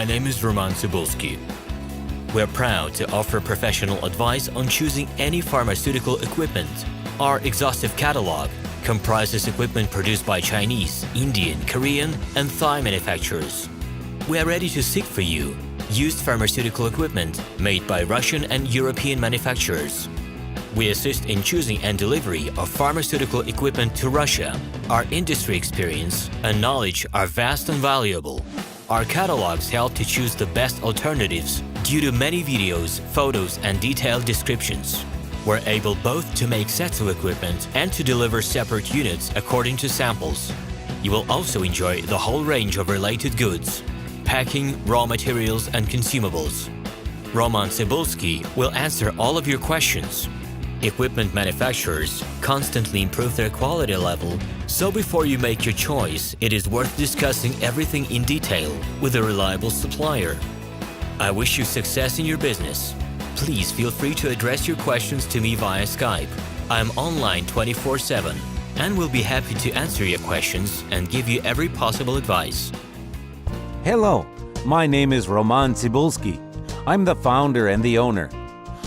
My name is Roman Cybulski. We're proud to offer professional advice on choosing any pharmaceutical equipment. Our exhaustive catalog comprises equipment produced by Chinese, Indian, Korean, and Thai manufacturers. We are ready to seek for you used pharmaceutical equipment made by Russian and European manufacturers. We assist in choosing and delivery of pharmaceutical equipment to Russia. Our industry experience and knowledge are vast and valuable. Our catalogs help to choose the best alternatives due to many videos, photos, and detailed descriptions. We're able both to make sets of equipment and to deliver separate units according to samples. You will also enjoy the whole range of related goods, packing, raw materials, and consumables. Roman Cybulski will answer all of your questions. Equipment manufacturers constantly improve their quality level, so before you make your choice, it is worth discussing everything in detail with a reliable supplier. I wish you success in your business. Please feel free to address your questions to me via Skype. I'm online 24/7 and will be happy to answer your questions and give you every possible advice. Hello, my name is Roman Cybulski. I'm the founder and the owner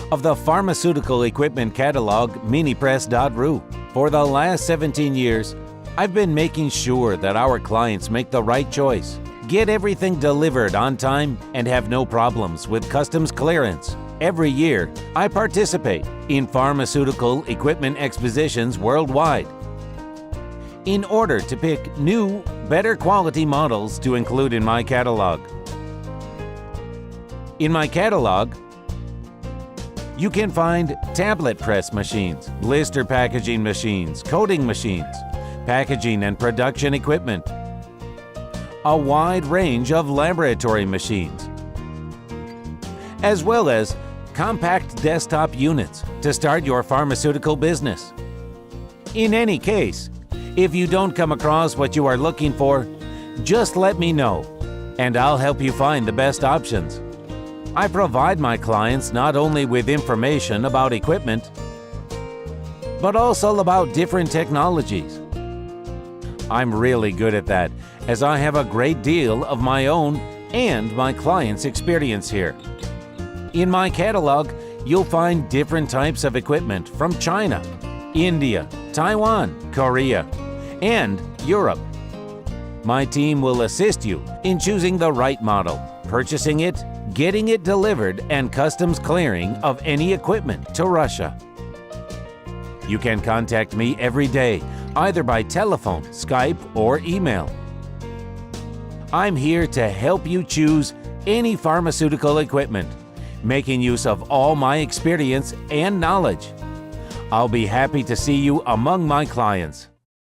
of the pharmaceutical equipment catalog minipress.ru. For the last 17 years, I've been making sure that our clients make the right choice, get everything delivered on time, and have no problems with customs clearance. Every year, I participate in pharmaceutical equipment expositions worldwide in order to pick new, better quality models to include in my catalog. In my catalog, you can find tablet press machines, blister packaging machines, coating machines, packaging and production equipment, a wide range of laboratory machines, as well as compact desktop units to start your pharmaceutical business. In any case, if you don't come across what you are looking for, just let me know, and I'll help you find the best options. I provide my clients not only with information about equipment, but also about different technologies. I'm really good at that, as I have a great deal of my own and my clients' experience here. In my catalog, you'll find different types of equipment from China, India, Taiwan, Korea, and Europe. My team will assist you in choosing the right model, purchasing it, getting it delivered, and customs clearing of any equipment to Russia. You can contact me every day, either by telephone, Skype, or email. I'm here to help you choose any pharmaceutical equipment, making use of all my experience and knowledge. I'll be happy to see you among my clients.